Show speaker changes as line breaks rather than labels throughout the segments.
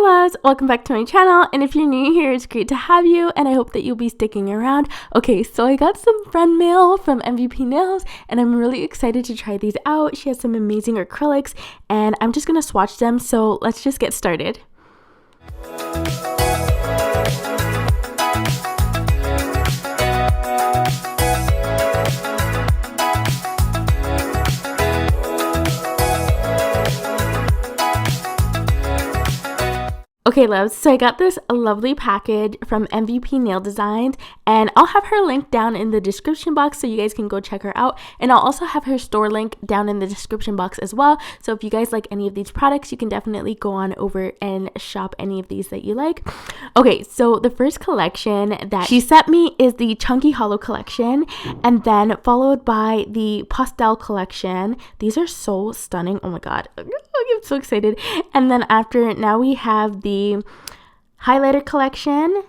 loves, welcome back to my channel, and if you're new here, it's great to have you and I hope that you'll be sticking around. Okay, so I got some friend mail from MVP Nails and I'm really excited to try these out. She has some amazing acrylics and I'm just gonna swatch them, so let's just get started. Okay loves, so I got this lovely package from MVP Nail Designs and I'll have her link down in the description box so you guys can go check her out, and I'll also have her store link down in the description box as well. So if you guys like any of these products, you can definitely go on over and shop any of these that you like. Okay, so the first collection that she sent me is the Chunky Hollow collection, and then followed by the Pastel collection. These are so stunning. Oh my god, I'm so excited. And then after, now we have the highlighter collection.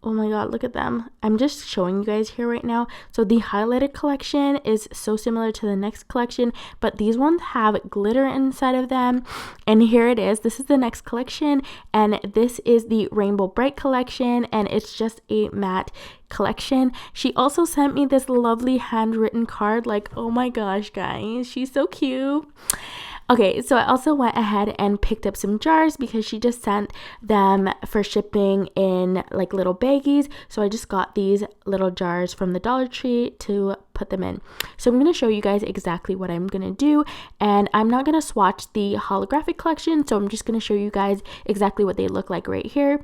Oh my god, look at them. I'm just showing you guys here right now. So the highlighter collection is so similar to the next collection, but these ones have glitter inside of them. And here it is. This is the next collection, and this is the Rainbow Brite collection, and it's just a matte collection. She also sent me this lovely handwritten card. Like, oh my gosh, guys, she's so cute. Okay, so I also went ahead and picked up some jars because she just sent them for shipping in like little baggies. So I just got these little jars from the Dollar Tree to put them in. So I'm going to show you guys exactly what I'm going to do, and I'm not going to swatch the holographic collection, so I'm just going to show you guys exactly what they look like right here.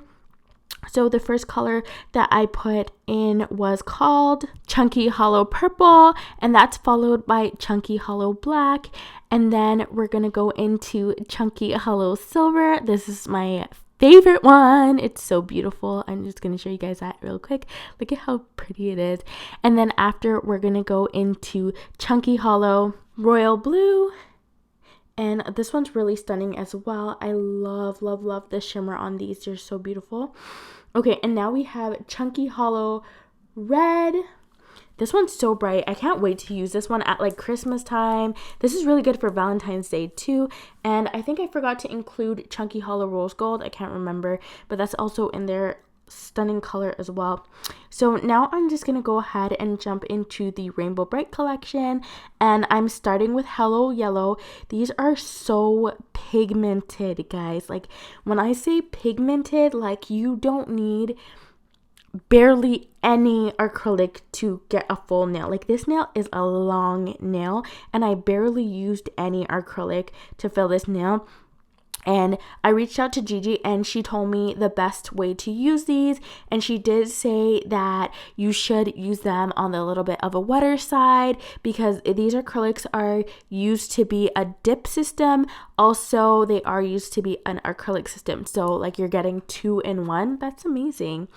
So the first color that I put in was called Chunky Hollow Purple, and that's followed by Chunky Hollow Black, and then we're gonna go into Chunky Hollow Silver. This is my favorite one. It's so beautiful. I'm just gonna show you guys that real quick. Look at how pretty it is. And then after, we're gonna go into Chunky Hollow Royal Blue. And this one's really stunning as well. I love the shimmer on these. They're so beautiful. Okay, and now we have Chunky Hollow Red. This one's so bright. I can't wait to use this one at like Christmas time. This is really good for Valentine's Day too. And I think I forgot to include Chunky Hollow Rose Gold. I can't remember, but that's also in there. Stunning color as well. So now I'm just gonna go ahead and jump into the Rainbow Brite collection, and I'm starting with Hello Yellow. These are so pigmented, guys. Like, when I say pigmented, like, you don't need barely any acrylic to get a full nail. Like, this nail is a long nail and I barely used any acrylic to fill this nail. And I reached out to Gigi and she told me the best way to use these, and she did say that you should use them on the little bit of a wetter side because these acrylics are used to be a dip system. Also, they are used to be an acrylic system, so like you're getting 2 in 1. That's amazing.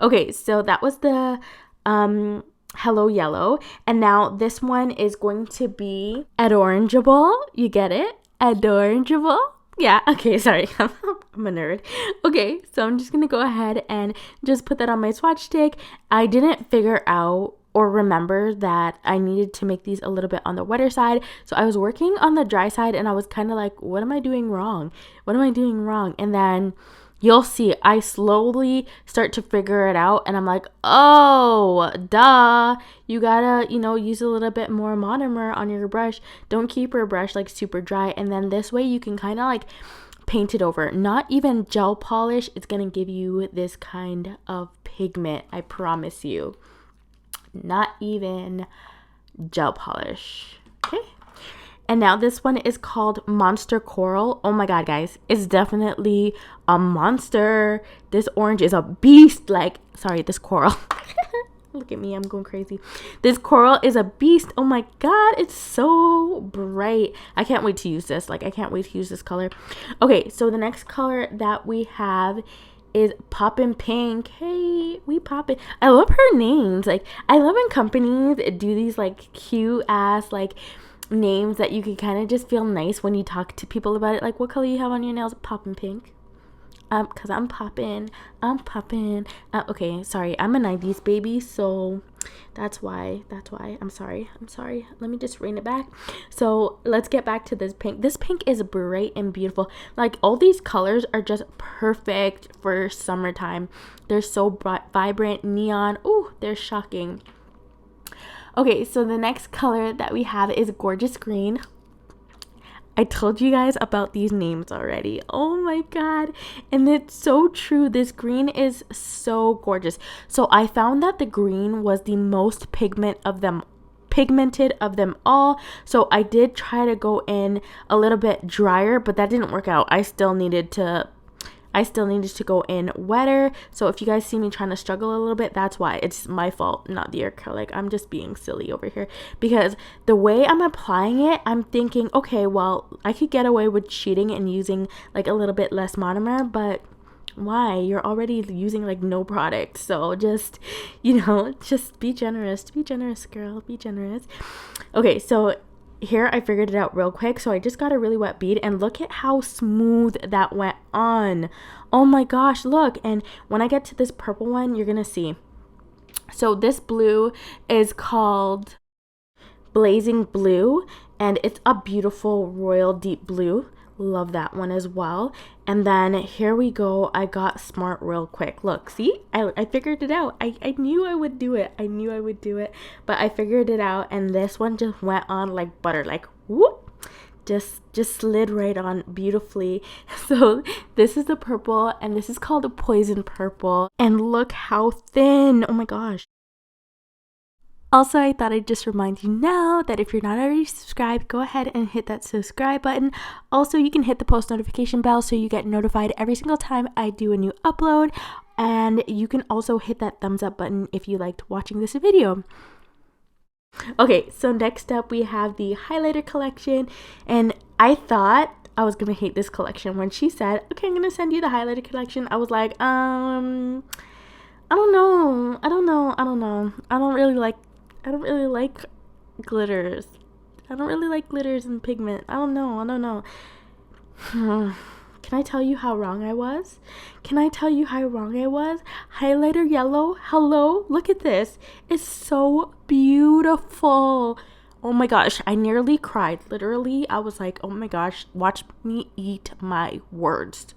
Okay, so that was the Hello Yellow, and now this one is going to be Adorangeable. You get it? Adorangeable. Yeah, okay, sorry, I'm a nerd. Okay, so I'm just gonna go ahead and just put that on my swatch stick. I didn't figure out or remember that I needed to make these a little bit on the wetter side, so I was working on the dry side and I was kind of like, what am I doing wrong? What am I doing wrong? And then you'll see, I slowly start to figure it out, and I'm like, oh, duh. You gotta, use a little bit more monomer on your brush. Don't keep your brush like super dry, and then this way you can kind of like paint it over. Not even gel polish. It's gonna give you this kind of pigment, I promise you. Not even gel polish. Okay. And now this one is called Monster Coral. Oh my god, guys, it's definitely a monster. This orange is a beast. This coral. Look at me, I'm going crazy. This coral is a beast. Oh my god, it's so bright. I can't wait to use this. I can't wait to use this color. Okay, so the next color that we have is Poppin' Pink. Hey, we poppin'. I love her names. I love when companies do these cute ass names that you can kind of just feel nice when you talk to people about it. Like, what color you have on your nails? Poppin' Pink. Because I'm popping. Okay, sorry. I'm a 90s baby, so that's why. I'm sorry. Let me just rein it back. So let's get back to this pink. This pink is bright and beautiful. Like, all these colors are just perfect for summertime. They're so bright, vibrant, neon. Ooh, they're shocking. Okay, so the next color that we have is Gorgeous Green. I told you guys about these names already. Oh my god. And it's so true. This green is so gorgeous. So I found that the green was the most pigmented of them all. So I did try to go in a little bit drier, but that didn't work out. I still needed to go in wetter. So if you guys see me trying to struggle a little bit, that's why. It's my fault, not the acrylic. I'm just being silly over here, because the way I'm applying it, I'm thinking, okay, well, I could get away with cheating and using like a little bit less monomer, but why? You're already using like no product. So just, just be generous. Be generous, girl. Be generous. Okay, so here I figured it out real quick. So I just got a really wet bead, and look at how smooth that went on. Oh my gosh, look. And when I get to this purple one, you're gonna see. So this blue is called Blazing Blue, and it's a beautiful royal deep blue. Love that one as well. And then here we go. I got smart real quick. Look, see, I figured it out. I knew I would do it. But I figured it out, and this one just went on like butter, like whoop, just slid right on beautifully. So this is the purple, and this is called a Poison Purple, and look how thin. Oh my gosh. Also, I thought I'd just remind you now that if you're not already subscribed, go ahead and hit that subscribe button. Also, you can hit the post notification bell so you get notified every single time I do a new upload. And you can also hit that thumbs up button if you liked watching this video. Okay, so next up we have the highlighter collection. And I thought I was going to hate this collection. When she said, okay, I'm going to send you the highlighter collection, I was like, I don't know. I don't really like glitters. I don't really like glitters and pigment. I don't know. Can I tell you how wrong I was? Highlighter yellow. Hello? Look at this. It's so beautiful. Oh my gosh. I nearly cried. Literally, I was like, oh my gosh. Watch me eat my words.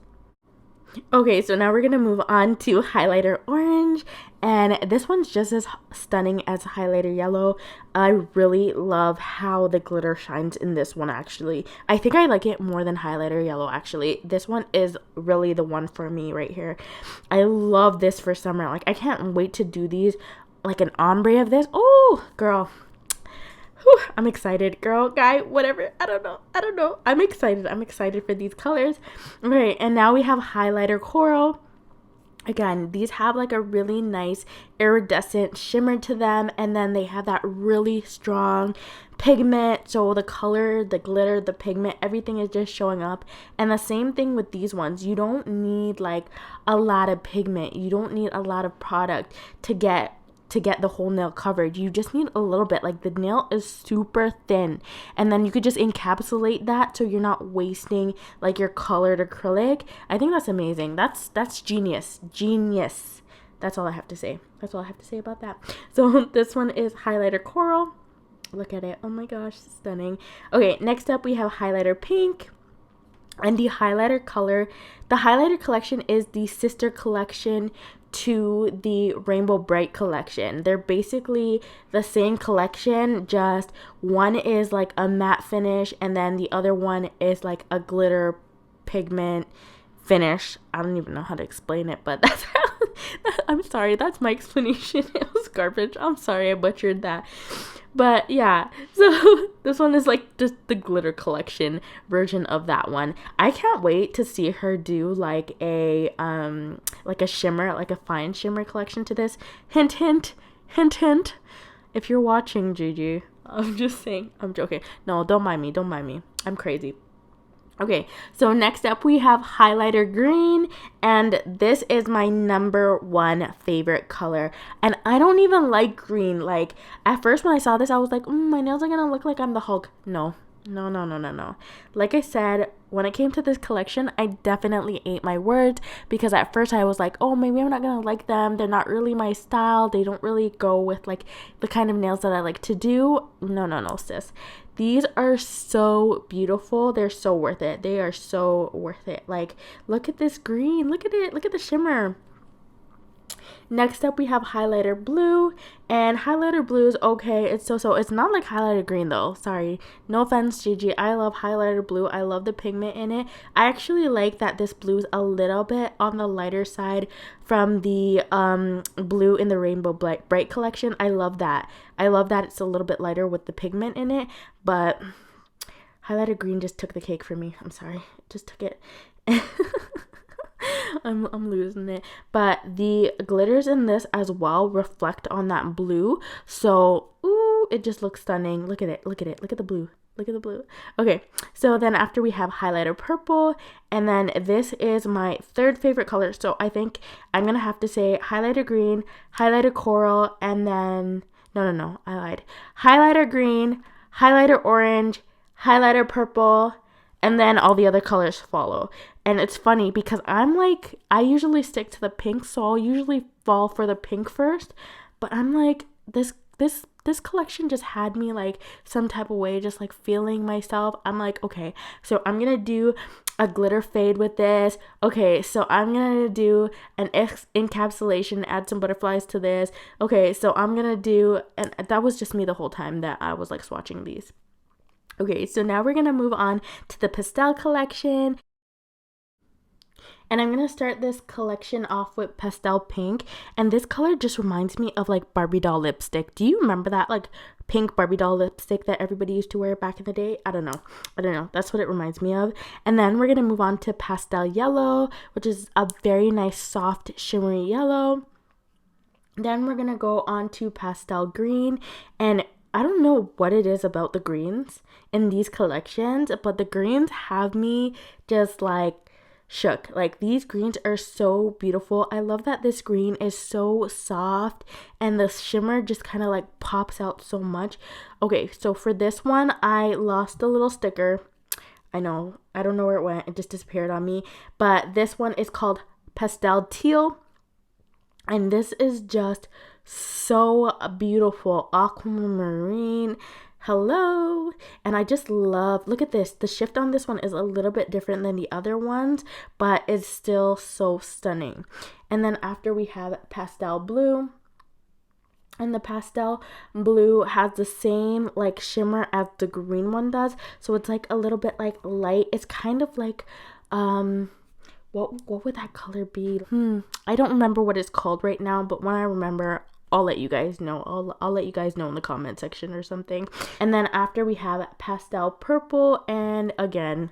Okay, so now we're going to move on to highlighter orange, and this one's just as stunning as highlighter yellow. I really love how the glitter shines in this one, actually. I think I like it more than highlighter yellow, actually. This one is really the one for me right here. I love this for summer. Like, I can't wait to do these, like an ombre of this. Oh, girl. Whew, I'm excited, girl, guy, whatever. I don't know. I'm excited for these colors. Okay, and now we have highlighter coral. Again, these have like a really nice iridescent shimmer to them, and then they have that really strong pigment. So the color, the glitter, the pigment, everything is just showing up. And the same thing with these ones. You don't need like a lot of pigment. You don't need a lot of product to get the whole nail covered. You just need a little bit. Like, the nail is super thin, and then you could just encapsulate that so you're not wasting like your colored acrylic. I think that's amazing. That's genius. That's all I have to say about that. So this one is highlighter coral. Look at it. Oh my gosh, stunning. Okay, next up we have highlighter pink. And the highlighter collection is the sister collection to the Rainbow Brite collection. They're basically the same collection, just one is like a matte finish, and then the other one is like a glitter pigment finish. I don't even know how to explain it, but that's how I'm sorry, that's my explanation. It was garbage. I'm sorry I butchered that. But yeah, so this one is like just the glitter collection version of that one. I can't wait to see her do like a shimmer, like a fine shimmer collection to this. Hint, hint, hint, hint. If you're watching, Gigi, I'm just saying. I'm joking. No, don't mind me. I'm crazy. Okay, so next up we have highlighter green, and this is my number one favorite color. And I don't even like green. Like, at first when I saw this, I was like, my nails are gonna look like I'm the Hulk. No, No, no, no, no, no. Like I said, when it came to this collection, I definitely ate my words because at first I was like, oh, maybe I'm not gonna like them. They're not really my style. They don't really go with like the kind of nails that I like to do. No, no, no, sis. These are so beautiful. They're so worth it. They are so worth it. Like, look at this green. Look at it. Look at the shimmer. Next up, we have highlighter blue, and highlighter blue is okay. It's so. It's not like highlighter green though. Sorry, no offense, Gigi. I love highlighter blue. I love the pigment in it. I actually like that this blue is a little bit on the lighter side from the blue in the Rainbow Brite collection. I love that. I love that it's a little bit lighter with the pigment in it, but highlighter green just took the cake for me. I'm sorry, it just took it. I'm losing it. But the glitters in this as well reflect on that blue. So, ooh, it just looks stunning. Look at it. Look at it. Look at the blue. Look at the blue. Okay, so then after we have highlighter purple, and then this is my third favorite color. So I think I'm going to have to say highlighter green, highlighter coral, and then, no, I lied. Highlighter green, highlighter orange, highlighter purple, and then all the other colors follow. And it's funny because I'm like, I usually stick to the pink, so I'll usually fall for the pink first. But I'm like, this collection just had me like some type of way, just like feeling myself. I'm like, okay, so I'm gonna do a glitter fade with this. Okay, so I'm gonna do an encapsulation, add some butterflies to this. Okay, so I'm gonna do, and that was just me the whole time that I was like swatching these. Okay, so now we're gonna move on to the pastel collection. And I'm going to start this collection off with Pastel Pink. And this color just reminds me of like Barbie doll lipstick. Do you remember that like pink Barbie doll lipstick that everybody used to wear back in the day? I don't know. That's what it reminds me of. And then we're going to move on to Pastel Yellow, which is a very nice soft shimmery yellow. Then we're going to go on to Pastel Green. And I don't know what it is about the greens in these collections, but the greens have me just like shook. Like, these greens are so beautiful. I love that this green is so soft and the shimmer just kind of like pops out so much. Okay, so for this one, I lost a little sticker. I know, I don't know where it went. It just disappeared on me. But this one is called Pastel Teal. And this is just so beautiful. Aquamarine. Hello. And I just love, look at this. The shift on this one is a little bit different than the other ones, but it's still so stunning. And then after we have Pastel Blue. And the Pastel Blue has the same like shimmer as the green one does. So it's like a little bit like light. It's kind of like, what would that color be? I don't remember what it's called right now, but when I remember, I'll let you guys know. I'll let you guys know in the comment section or something. And then after we have Pastel Purple, and again,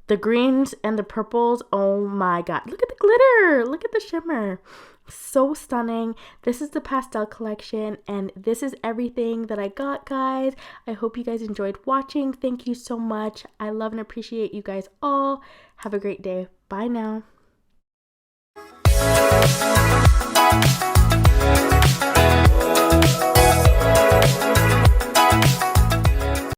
the greens and the purples. Oh my god. Look at the glitter. Look at the shimmer. So stunning. This is the pastel collection, and this is everything that I got, guys. I hope you guys enjoyed watching. Thank you so much. I love and appreciate you guys all. Have a great day. Bye now.